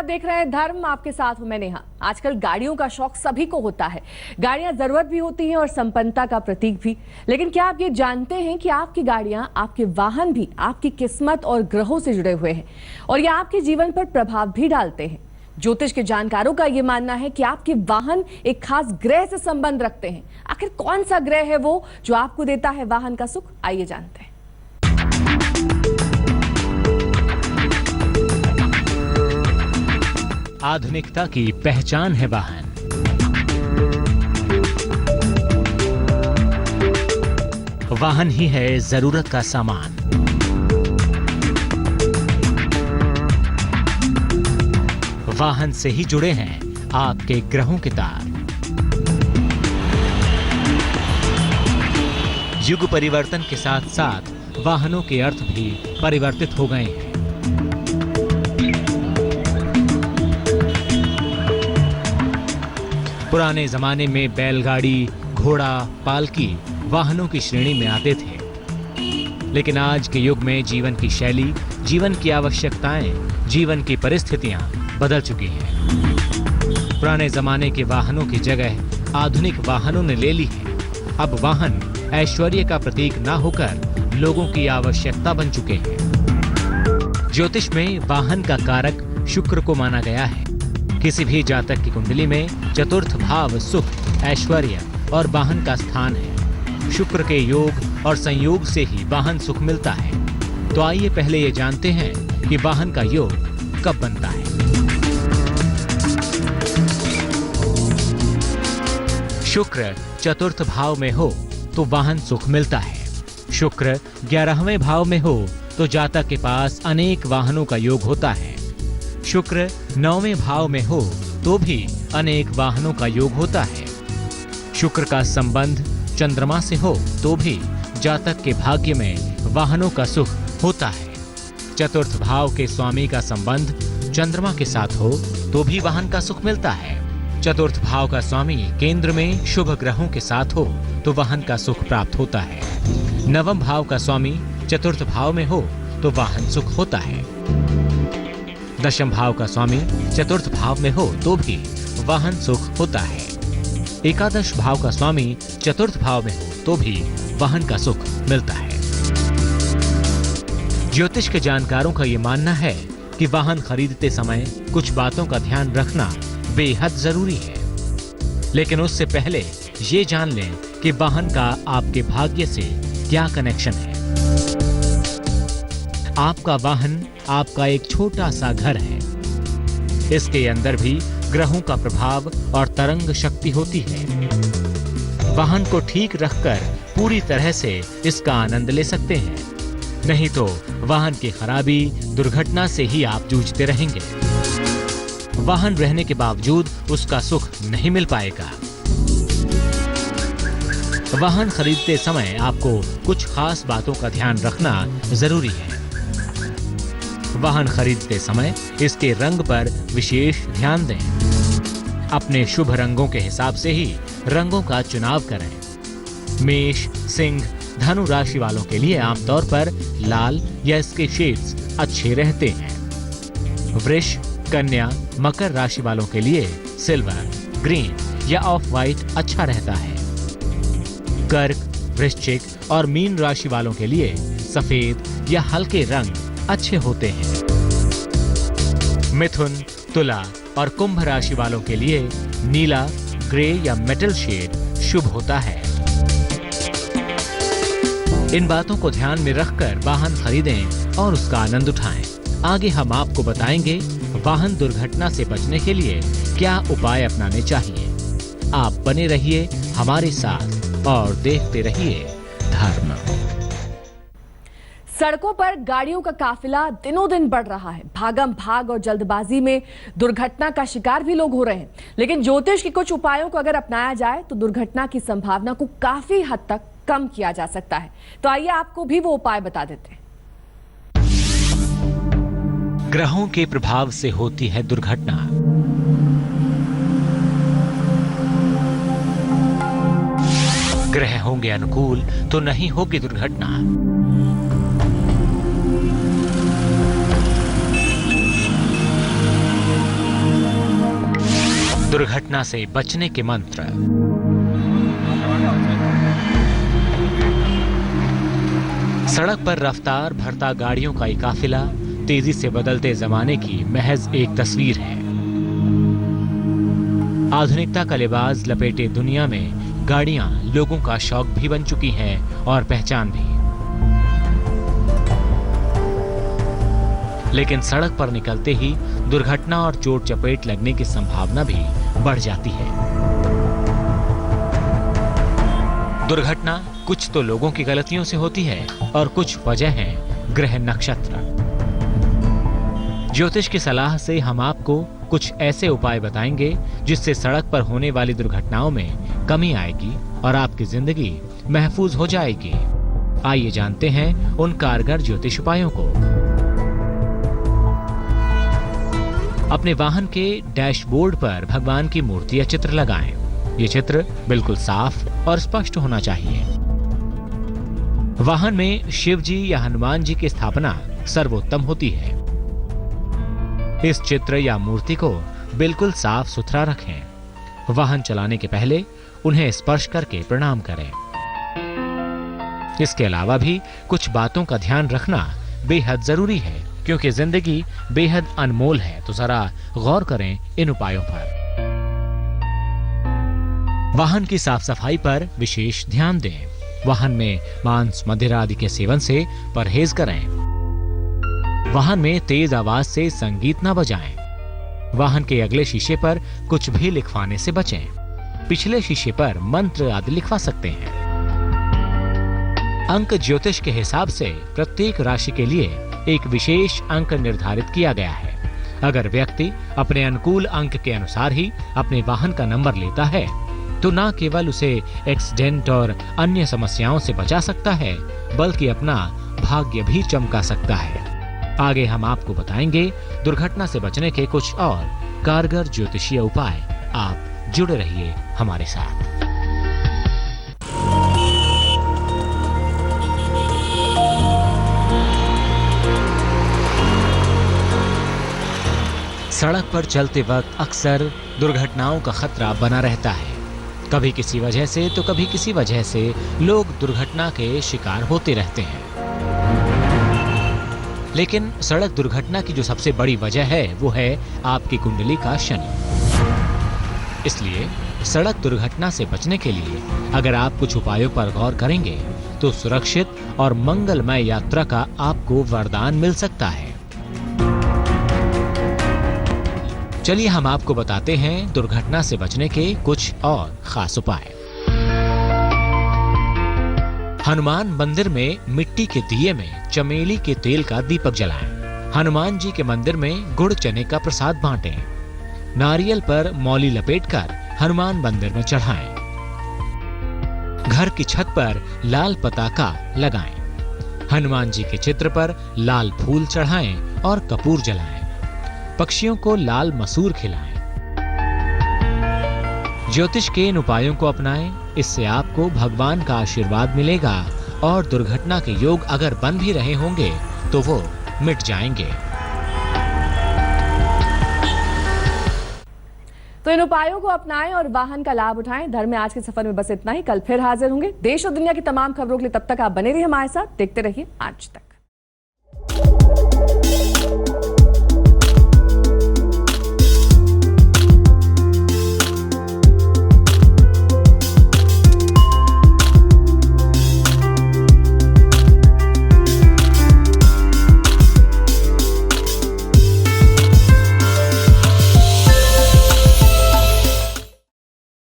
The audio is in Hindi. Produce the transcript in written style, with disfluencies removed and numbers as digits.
आप देख रहे हैं धर्म, आपके साथ हूं मैं नेहा। आजकल गाड़ियों का शौक सभी को होता है। गाड़ियां जरूरत भी होती हैं और संपन्नता का प्रतीक भी। लेकिन क्या आप ये जानते हैं कि आपकी गाड़ियां, आपके वाहन भी आपकी किस्मत और ग्रहों से जुड़े हुए हैं और ये आपके जीवन पर प्रभाव भी डालते हैं। ज्योतिष के जानकारों का ये मानना है कि आपके वाहन एक खास ग्रह से संबंध रखते हैं। आखिर कौन सा ग्रह है वो जो आपको देता है वाहन का सुख? आइए जानते हैं। आधुनिकता की पहचान है वाहन। वाहन ही है जरूरत का सामान। वाहन से ही जुड़े हैं आपके ग्रहों के तार। युग परिवर्तन के साथ साथ वाहनों के अर्थ भी परिवर्तित हो गए हैं। पुराने जमाने में बैलगाड़ी, घोड़ा, पालकी वाहनों की श्रेणी में आते थे, लेकिन आज के युग में जीवन की शैली, जीवन की आवश्यकताएं, जीवन की परिस्थितियां बदल चुकी हैं। पुराने जमाने के वाहनों की जगह आधुनिक वाहनों ने ले ली है। अब वाहन ऐश्वर्य का प्रतीक ना होकर लोगों की आवश्यकता बन चुके हैं। ज्योतिष में वाहन का कारक शुक्र को माना गया है। किसी भी जातक की कुंडली में चतुर्थ भाव सुख, ऐश्वर्य और वाहन का स्थान है। शुक्र के योग और संयोग से ही वाहन सुख मिलता है। तो आइए पहले ये जानते हैं कि वाहन का योग कब बनता है। शुक्र चतुर्थ भाव में हो तो वाहन सुख मिलता है। शुक्र 11वें भाव में हो तो जातक के पास अनेक वाहनों का योग होता है। शुक्र 9वें भाव में हो तो भी अनेक वाहनों का योग होता है। शुक्र का संबंध चंद्रमा से हो तो भी जातक के भाग्य में वाहनों का सुख होता है। चतुर्थ भाव के स्वामी का संबंध चंद्रमा के साथ हो तो भी वाहन का सुख मिलता है। चतुर्थ भाव का स्वामी केंद्र में शुभ ग्रहों के साथ हो तो वाहन का सुख प्राप्त होता है। नवम भाव का स्वामी चतुर्थ भाव में हो तो वाहन सुख होता है। दशम भाव का स्वामी चतुर्थ भाव में हो तो भी वाहन सुख होता है। एकादश भाव का स्वामी चतुर्थ भाव में हो तो भी वाहन का सुख मिलता है। ज्योतिष के जानकारों का ये मानना है कि वाहन खरीदते समय कुछ बातों का ध्यान रखना बेहद जरूरी है। लेकिन उससे पहले ये जान लें कि वाहन का आपके भाग्य से क्या कनेक्शन है। आपका वाहन आपका एक छोटा सा घर है। इसके अंदर भी ग्रहों का प्रभाव और तरंग शक्ति होती है। वाहन को ठीक रखकर पूरी तरह से इसका आनंद ले सकते हैं, नहीं तो वाहन की खराबी, दुर्घटना से ही आप जूझते रहेंगे। वाहन रहने के बावजूद उसका सुख नहीं मिल पाएगा। वाहन खरीदते समय आपको कुछ खास बातों का ध्यान रखना जरूरी है। वाहन खरीदते समय इसके रंग पर विशेष ध्यान दें। अपने शुभ रंगों के हिसाब से ही रंगों का चुनाव करें। मेष, सिंह, धनु राशि वालों के लिए आमतौर पर लाल या इसके शेड्स अच्छे रहते हैं। वृष, कन्या, मकर राशि वालों के लिए सिल्वर, ग्रीन या ऑफ व्हाइट अच्छा रहता है। कर्क, वृश्चिक और मीन राशि वालों के लिए सफेद या हल्के रंग अच्छे होते हैं। मिथुन, तुला और कुंभ राशि वालों के लिए नीला, ग्रे या मेटल शेड शुभ होता है। इन बातों को ध्यान में रखकर वाहन खरीदें और उसका आनंद उठाएं। आगे हम आपको बताएंगे वाहन दुर्घटना से बचने के लिए क्या उपाय अपनाने चाहिए। आप बने रहिए हमारे साथ और देखते रहिए धर्म। सड़कों पर गाड़ियों का काफिला दिनों दिन बढ़ रहा है। भागम भाग और जल्दबाजी में दुर्घटना का शिकार भी लोग हो रहे हैं। लेकिन ज्योतिष के कुछ उपायों को अगर अपनाया जाए तो दुर्घटना की संभावना को काफी हद तक कम किया जा सकता है। तो आइए आपको भी वो उपाय बता देते हैं। ग्रहों के प्रभाव से होती है दुर्घटना। ग्रह होंगे अनुकूल तो नहीं होगी दुर्घटना। दुर्घटना से बचने के मंत्र। सड़क पर रफ्तार भरता गाड़ियों का एक काफिला तेजी से बदलते जमाने की महज एक तस्वीर है। आधुनिकता का लिबास लपेटे दुनिया में गाड़ियां लोगों का शौक भी बन चुकी हैं और पहचान भी। लेकिन सड़क पर निकलते ही दुर्घटना और चोट चपेट लगने की संभावना भी बढ़ जाती है। दुर्घटना कुछ तो लोगों की गलतियों से होती है और कुछ वजह है ग्रह नक्षत्र। ज्योतिष की सलाह से हम आपको कुछ ऐसे उपाय बताएंगे जिससे सड़क पर होने वाली दुर्घटनाओं में कमी आएगी और आपकी जिंदगी महफूज हो जाएगी। आइए जानते हैं उन कारगर ज्योतिष उपायों को। अपने वाहन के डैशबोर्ड पर भगवान की मूर्ति या चित्र लगाएं। ये चित्र बिल्कुल साफ और स्पष्ट होना चाहिए। वाहन में शिव जी या हनुमान जी की स्थापना सर्वोत्तम होती है। इस चित्र या मूर्ति को बिल्कुल साफ सुथरा रखें। वाहन चलाने के पहले उन्हें स्पर्श करके प्रणाम करें। इसके अलावा भी कुछ बातों का ध्यान रखना बेहद जरूरी है, क्योंकि जिंदगी बेहद अनमोल है। तो जरा गौर करें इन उपायों पर। वाहन की साफ सफाई पर विशेष ध्यान दें। वाहन में मांस मदिरा आदि के सेवन से परहेज करें। वाहन में तेज आवाज से संगीत न बजाएं। वाहन के अगले शीशे पर कुछ भी लिखवाने से बचें। पिछले शीशे पर मंत्र आदि लिखवा सकते हैं। अंक ज्योतिष के हिसाब से प्रत्येक राशि के लिए एक विशेष अंक निर्धारित किया गया है। अगर व्यक्ति अपने अनुकूल अंक के अनुसार ही अपने वाहन का नंबर लेता है तो न केवल उसे एक्सीडेंट और अन्य समस्याओं से बचा सकता है, बल्कि अपना भाग्य भी चमका सकता है। आगे हम आपको बताएंगे दुर्घटना से बचने के कुछ और कारगर ज्योतिषीय उपाय। आप जुड़े रहिए हमारे साथ। सड़क पर चलते वक्त अक्सर दुर्घटनाओं का खतरा बना रहता है। कभी किसी वजह से तो कभी किसी वजह से लोग दुर्घटना के शिकार होते रहते हैं। लेकिन सड़क दुर्घटना की जो सबसे बड़ी वजह है वो है आपकी कुंडली का शनि। इसलिए सड़क दुर्घटना से बचने के लिए अगर आप कुछ उपायों पर गौर करेंगे तो सुरक्षित और मंगलमय यात्रा का आपको वरदान मिल सकता है। चलिए हम आपको बताते हैं दुर्घटना से बचने के कुछ और खास उपाय। हनुमान मंदिर में मिट्टी के दिए में चमेली के तेल का दीपक जलाएं। हनुमान जी के मंदिर में गुड़ चने का प्रसाद बांटें। नारियल पर मौली लपेटकर हनुमान मंदिर में चढ़ाएं। घर की छत पर लाल पताका लगाएं। हनुमान जी के चित्र पर लाल फूल चढ़ाएं और कपूर जलाएं। पक्षियों को लाल मसूर खिलाएं। ज्योतिष के इन उपायों को अपनाएं। इससे आपको भगवान का आशीर्वाद मिलेगा और दुर्घटना के योग अगर बन भी रहे होंगे तो वो मिट जाएंगे। तो इन उपायों को अपनाएं और वाहन का लाभ उठाएं। धर्म में आज के सफर में बस इतना ही। कल फिर हाजिर होंगे देश और दुनिया की तमाम खबरों के लिए। तब तक आप बने रहिए हमारे साथ, देखते रहिए आज तक।